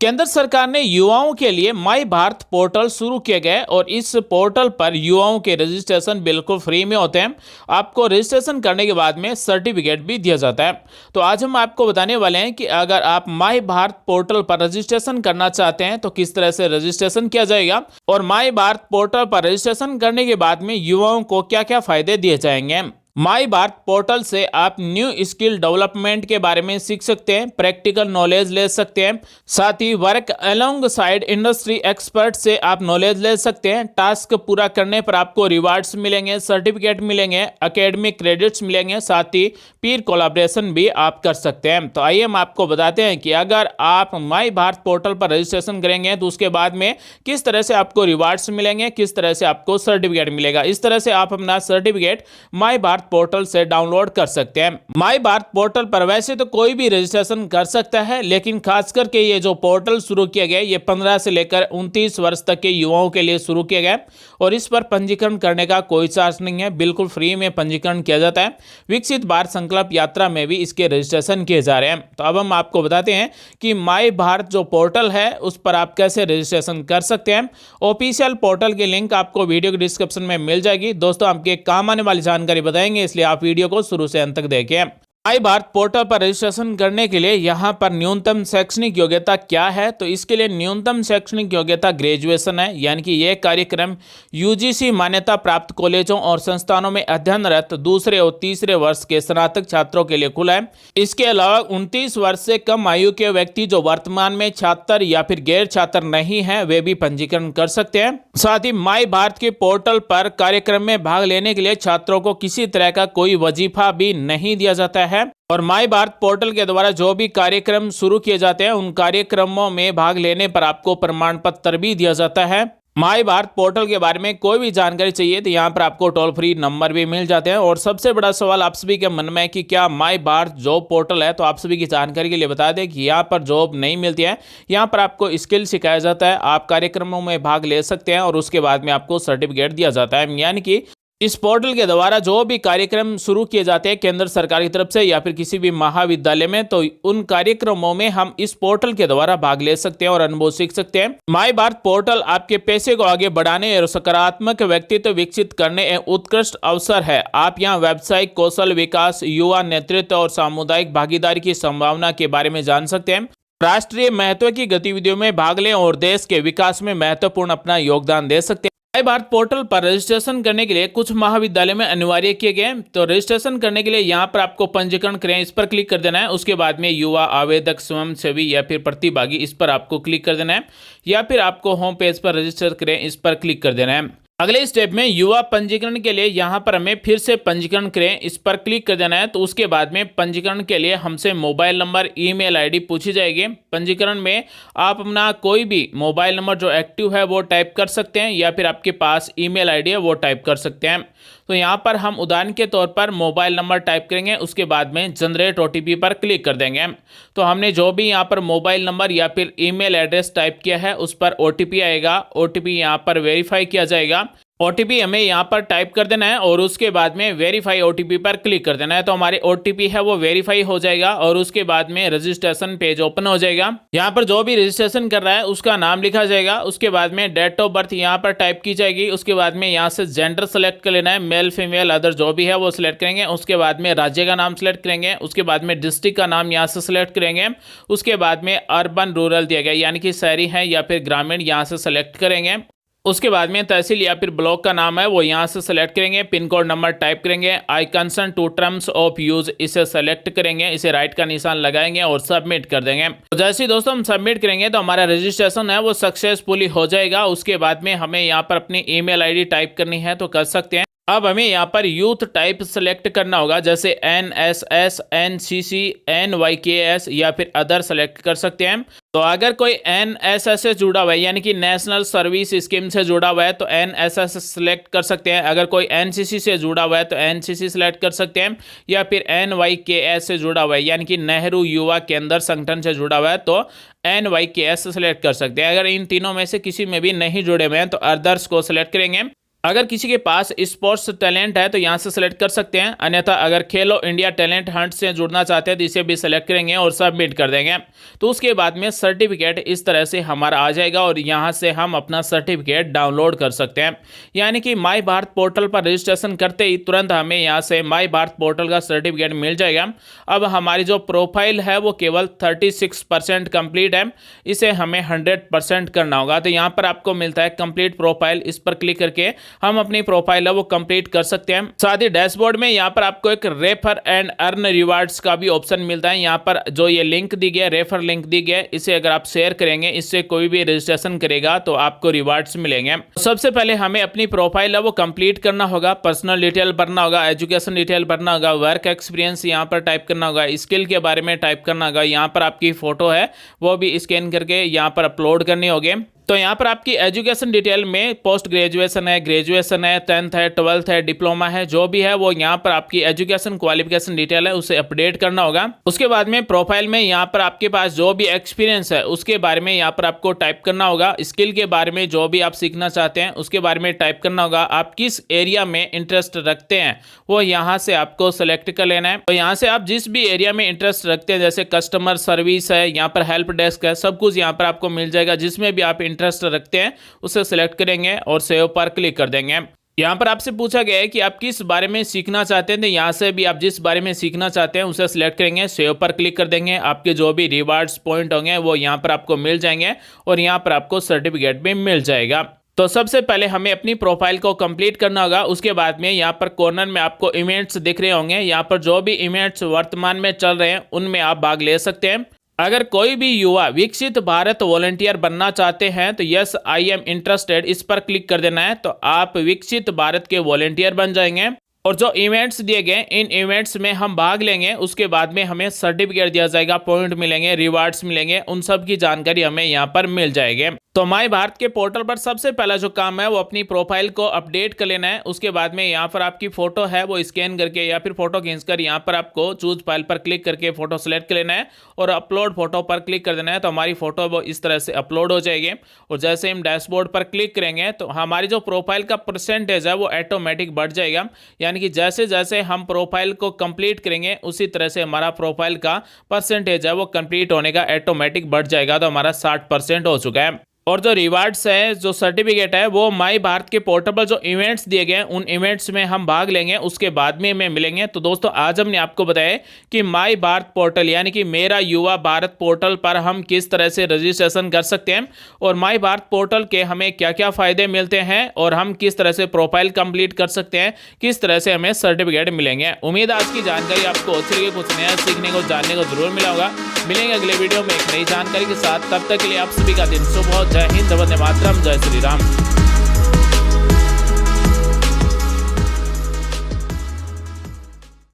केंद्र सरकार ने युवाओं के लिए माई भारत पोर्टल शुरू किया गया है और इस पोर्टल पर युवाओं के रजिस्ट्रेशन बिल्कुल फ्री में होते हैं। आपको रजिस्ट्रेशन करने के बाद में सर्टिफिकेट भी दिया जाता है। तो आज हम आपको बताने वाले हैं कि अगर आप माई भारत पोर्टल पर रजिस्ट्रेशन करना चाहते हैं तो किस तरह से रजिस्ट्रेशन किया जाएगा और माई भारत पोर्टल पर रजिस्ट्रेशन करने के बाद में युवाओं को क्या क्या फायदे दिए जाएंगे। माई भारत पोर्टल से आप न्यू स्किल डेवलपमेंट के बारे में सीख सकते हैं, प्रैक्टिकल नॉलेज ले सकते हैं, साथ ही work alongside industry expert से आप नॉलेज ले सकते हैं। टास्क पूरा करने पर आपको रिवार्ड्स मिलेंगे, सर्टिफिकेट मिलेंगे, एकेडमिक क्रेडिट्स मिलेंगे, साथ ही पीर कोलैबोरेशन भी आप कर सकते हैं। तो आइए हम आपको बताते हैं कि अगर आप माई भारत पोर्टल पर रजिस्ट्रेशन करेंगे तो उसके बाद में किस तरह से आपको रिवार्ड्स मिलेंगे, किस तरह से आपको सर्टिफिकेट मिलेगा। इस तरह से आप अपना सर्टिफिकेट माई भारत पोर्टल से डाउनलोड कर सकते हैं। माई भारत पोर्टल पर वैसे तो कोई भी रजिस्ट्रेशन कर सकता है, लेकिन खास करके ये जो पोर्टल शुरू किया गया ये 15 से लेकर 29 वर्ष तक के युवाओं के लिए शुरू किया गया और इस पर पंजीकरण करने का कोई चार्ज नहीं है, बिल्कुल फ्री में पंजीकरण किया जाता है। विकसित भारत संकल्प यात्रा में भी इसके रजिस्ट्रेशन किए जा रहे हैं। तो अब हम आपको बताते हैं कि माई भारत जो पोर्टल है उस पर आप कैसे रजिस्ट्रेशन कर सकते हैं। ऑफिशियल पोर्टल की लिंक आपको वीडियो के डिस्क्रिप्शन में मिल जाएगी। दोस्तों आपके काम आने वाली जानकारी बताएंगे, इसलिए आप वीडियो को शुरू से अंत तक देखें। माई भारत पोर्टल पर रजिस्ट्रेशन करने के लिए यहाँ पर न्यूनतम शैक्षणिक योग्यता क्या है, तो इसके लिए न्यूनतम शैक्षणिक योग्यता ग्रेजुएशन है, यानी कि यह कार्यक्रम यूजीसी मान्यता प्राप्त कॉलेजों और संस्थानों में अध्ययनरत दूसरे और तीसरे वर्ष के स्नातक छात्रों के लिए खुला है। इसके अलावा 29 वर्ष से कम आयु के व्यक्ति जो वर्तमान में छात्र या फिर गैर छात्र नहीं है वे भी पंजीकरण कर सकते हैं। साथ ही माई भारत के पोर्टल पर कार्यक्रम में भाग लेने के लिए छात्रों को किसी तरह का कोई वजीफा भी नहीं दिया जाता है और माई भारत पोर्टल के द्वारा जो भी कार्यक्रम शुरू किए जाते हैं उन कार्यक्रमों में भाग लेने पर आपको प्रमाण पत्र भी दिया जाता है। माई भारत पोर्टल के बारे में कोई भी जानकारी चाहिए तो यहाँ पर आपको टोल फ्री नंबर भी मिल जाते हैं। और सबसे बड़ा सवाल आप सभी के मन में है कि क्या माई भारत जॉब पोर्टल है, तो आप सभी की जानकारी के लिए बता दें कि यहाँ पर जॉब नहीं मिलती है, यहाँ पर आपको स्किल सिखाया जाता है, आप कार्यक्रमों में भाग ले सकते हैं और उसके बाद में आपको सर्टिफिकेट दिया जाता है। यानी कि इस पोर्टल के द्वारा जो भी कार्यक्रम शुरू किए जाते हैं केंद्र सरकार की तरफ से या फिर किसी भी महाविद्यालय में, तो उन कार्यक्रमों में हम इस पोर्टल के द्वारा भाग ले सकते हैं और अनुभव सीख सकते हैं। माई भारत पोर्टल आपके पैसे को आगे बढ़ाने और सकारात्मक व्यक्तित्व विकसित करने एक उत्कृष्ट अवसर है। आप यहाँ व्यावसायिक कौशल विकास, युवा नेतृत्व और सामुदायिक भागीदारी की संभावना के बारे में जान सकते हैं। राष्ट्रीय महत्व की गतिविधियों में भाग लें और देश के विकास में महत्वपूर्ण अपना योगदान दे सकते हैं। माई भारत पोर्टल पर रजिस्ट्रेशन करने के लिए कुछ महाविद्यालय में अनिवार्य किए गए। तो रजिस्ट्रेशन करने के लिए यहाँ पर आपको पंजीकरण करें, इस पर क्लिक कर देना है। उसके बाद में युवा, आवेदक, स्वयंसेवी या फिर प्रतिभागी, इस पर आपको क्लिक कर देना है या फिर आपको होम पेज पर रजिस्टर करें, इस पर क्लिक कर देना है। अगले स्टेप में युवा पंजीकरण के लिए यहाँ पर हमें फिर से पंजीकरण करें, इस पर क्लिक कर देना है। तो उसके बाद में पंजीकरण के लिए हमसे मोबाइल नंबर, ईमेल आईडी पूछी जाएगी। पंजीकरण में आप अपना कोई भी मोबाइल नंबर जो एक्टिव है वो टाइप कर सकते हैं या फिर आपके पास ईमेल आईडी है वो टाइप कर सकते हैं। तो यहाँ पर हम उदाहरण के तौर पर मोबाइल नंबर टाइप करेंगे, उसके बाद में जनरेट ओटीपी पर क्लिक कर देंगे। तो हमने जो भी यहाँ पर मोबाइल नंबर या फिर ईमेल एड्रेस टाइप किया है उस पर ओटीपी आएगा। ओटीपी यहाँ पर वेरीफाई किया जाएगा। ओटीपी हमें यहाँ पर टाइप कर देना है और उसके बाद में वेरीफाई ओटीपी पर क्लिक कर देना है। तो हमारे ओटीपी है वो वेरीफाई हो जाएगा और उसके बाद में रजिस्ट्रेशन पेज ओपन हो जाएगा। यहाँ पर जो भी रजिस्ट्रेशन कर रहा है उसका नाम लिखा जाएगा। उसके बाद में डेट ऑफ बर्थ यहाँ पर टाइप की जाएगी। उसके बाद में यहाँ से जेंडर सेलेक्ट कर लेना है, मेल फीमेल अदर जो भी है वो सिलेक्ट करेंगे। उसके बाद में राज्य का नाम सेलेक्ट करेंगे। उसके बाद में डिस्ट्रिक्ट का नाम यहाँ से सिलेक्ट करेंगे। उसके बाद में अर्बन रूरल दिया गया, यानी कि शहरी है या फिर ग्रामीण, यहाँ से सेलेक्ट करेंगे। उसके बाद में तहसील या फिर ब्लॉक का नाम है वो यहाँ से सेलेक्ट करेंगे। पिन कोड नंबर टाइप करेंगे। I concern to terms of use, इसे सेलेक्ट करेंगे, इसे राइट का निशान लगाएंगे और सबमिट कर देंगे। तो जैसे ही दोस्तों हम सबमिट करेंगे तो हमारा रजिस्ट्रेशन है वो सक्सेसफुली हो जाएगा। उसके बाद में हमें यहाँ पर अपनी ईमेल आईडी टाइप करनी है तो कर सकते हैं। अब हमें यहाँ पर यूथ टाइप सेलेक्ट करना होगा, जैसे NSS, NCC, NYKS या फिर अदर सेलेक्ट कर सकते हैं। तो अगर कोई NSS से जुड़ा हुआ है यानी कि नेशनल सर्विस स्कीम से जुड़ा हुआ है तो NSS सेलेक्ट कर सकते हैं। अगर कोई NCC से जुड़ा हुआ है तो NCC सेलेक्ट कर सकते हैं या फिर NYKS से जुड़ा हुआ है यानी कि नेहरू युवा केंद्र संगठन से जुड़ा हुआ है तो NYKS सेलेक्ट कर सकते हैं। अगर इन तीनों में से किसी में भी नहीं जुड़े हुए हैं तो अदर्स को सिलेक्ट करेंगे। अगर किसी के पास स्पोर्ट्स टैलेंट है तो यहाँ से सेलेक्ट कर सकते हैं, अन्यथा अगर खेलो इंडिया टैलेंट हंट से जुड़ना चाहते हैं तो इसे भी सेलेक्ट करेंगे और सबमिट कर देंगे। तो उसके बाद में सर्टिफिकेट इस तरह से हमारा आ जाएगा और यहाँ से हम अपना सर्टिफिकेट डाउनलोड कर सकते हैं। यानी कि माई भारत पोर्टल पर रजिस्ट्रेशन करते ही तुरंत हमें यहाँ से माई भारत पोर्टल का सर्टिफिकेट मिल जाएगा। अब हमारी जो प्रोफाइल है वो केवल 36% कंप्लीट है, इसे हमें 100% करना होगा। तो यहाँ पर आपको मिलता है कंप्लीट प्रोफाइल, इस पर क्लिक करके हम अपनी प्रोफाइल है वो कंप्लीट कर सकते हैं। साथ ही डैशबोर्ड में यहाँ पर आपको एक रेफर एंड अर्न रिवार्ड्स का भी ऑप्शन मिलता है। यहाँ पर जो ये लिंक दी गया, रेफर लिंक दी गया, इसे अगर आप शेयर करेंगे, इससे कोई भी रजिस्ट्रेशन करेगा तो आपको रिवार्ड्स मिलेंगे। सबसे पहले हमें अपनी प्रोफाइल है वो कंप्लीट करना होगा, पर्सनल डिटेल भरना होगा, एजुकेशन डिटेल भरना होगा, वर्क एक्सपीरियंस यहाँ पर टाइप करना होगा, स्किल के बारे में टाइप करना होगा, यहाँ पर आपकी फोटो है वो भी स्कैन करके यहाँ पर अपलोड करनी होगी। तो यहाँ पर आपकी एजुकेशन डिटेल में पोस्ट ग्रेजुएशन है, ग्रेजुएशन है, 10th है, 12th है, डिप्लोमा है, जो भी है वो यहाँ पर आपकी एजुकेशन क्वालिफिकेशन डिटेल है उसे अपडेट करना होगा। उसके बाद में प्रोफाइल में यहाँ पर आपके पास जो भी एक्सपीरियंस है उसके बारे में यहाँ पर आपको टाइप करना होगा। स्किल के बारे में जो भी आप सीखना चाहते हैं उसके बारे में टाइप करना होगा। आप किस एरिया में इंटरेस्ट रखते हैं वो यहाँ से आपको सेलेक्ट कर लेना है। तो यहाँ से आप जिस भी एरिया में इंटरेस्ट रखते हैं, जैसे कस्टमर सर्विस है, यहाँ पर हेल्प डेस्क है, सब कुछ यहाँ पर आपको मिल जाएगा। जिसमें भी आप इंटरेस्ट रखते हैं उसे सेलेक्ट करेंगे और सेव पर क्लिक कर देंगे। यहाँ पर आपसे पूछा गया है कि आप किस बारे में सीखना चाहते हैं, तो यहाँ से भी आप जिस बारे में सीखना चाहते हैं उसे सिलेक्ट करेंगे, सेव पर क्लिक कर देंगे। आपके जो भी रिवार्ड्स पॉइंट होंगे वो यहाँ पर आपको मिल जाएंगे और यहाँ पर आपको सर्टिफिकेट भी मिल जाएगा। तो सबसे पहले हमें अपनी प्रोफाइल को कंप्लीट करना होगा। उसके बाद में यहाँ पर कॉर्नर में आपको इवेंट्स दिख रहे होंगे, यहाँ पर जो भी इवेंट्स वर्तमान में चल रहे हैं उनमें आप भाग ले सकते हैं। अगर कोई भी युवा विकसित भारत वॉलंटियर बनना चाहते हैं तो यस आई एम इंटरेस्टेड, इस पर क्लिक कर देना है। तो आप विकसित भारत के वॉलंटियर बन जाएंगे और जो इवेंट्स दिए गए इन इवेंट्स में हम भाग लेंगे। उसके बाद में हमें सर्टिफिकेट दिया जाएगा, पॉइंट मिलेंगे, रिवार्ड्स मिलेंगे, उन सब की जानकारी हमें यहाँ पर मिल जाएगी। तो माई भारत के पोर्टल पर सबसे पहला जो काम है वो अपनी प्रोफाइल को अपडेट कर लेना है। उसके बाद में यहाँ पर आपकी फोटो है वो स्कैन करके या फिर फोटो खींचकर यहाँ पर आपको चूज फाइल पर क्लिक करके फोटो सेलेक्ट कर लेना है और अपलोड फोटो पर क्लिक कर देना है। तो हमारी फोटो वो इस तरह से अपलोड हो जाएगी और जैसे हम डैशबोर्ड पर क्लिक करेंगे तो हमारी जो प्रोफाइल का परसेंटेज है वो ऑटोमेटिक बढ़ जाएगा। यानी कि जैसे जैसे हम प्रोफाइल को कंप्लीट करेंगे उसी तरह से हमारा प्रोफाइल का परसेंटेज है वो कंप्लीट होने का ऑटोमेटिक बढ़ जाएगा। तो हमारा 60% हो चुका है। और जो रिवार्ड्स है, जो सर्टिफिकेट है, वो माई भारत के पोर्टल पर जो इवेंट्स दिए गए हैं उन इवेंट्स में हम भाग लेंगे, उसके बाद में हमें मिलेंगे। तो दोस्तों आज हमने आपको बताया कि माई भारत पोर्टल यानी कि मेरा युवा भारत पोर्टल पर हम किस तरह से रजिस्ट्रेशन कर सकते हैं और माई भारत पोर्टल के हमें क्या क्या फ़ायदे मिलते हैं और हम किस तरह से प्रोफाइल कंप्लीट कर सकते हैं, किस तरह से हमें सर्टिफिकेट मिलेंगे। उम्मीद है आज की जानकारी आपको अच्छी लगी, कुछ नया सीखने को जानने को जरूर मिला होगा। मिलेंगे अगले वीडियो में एक नई जानकारी के साथ, तब तक के लिए आप सभी का दिन शुभ हो। जय हिंद, वंदे मातरम, जय श्री राम।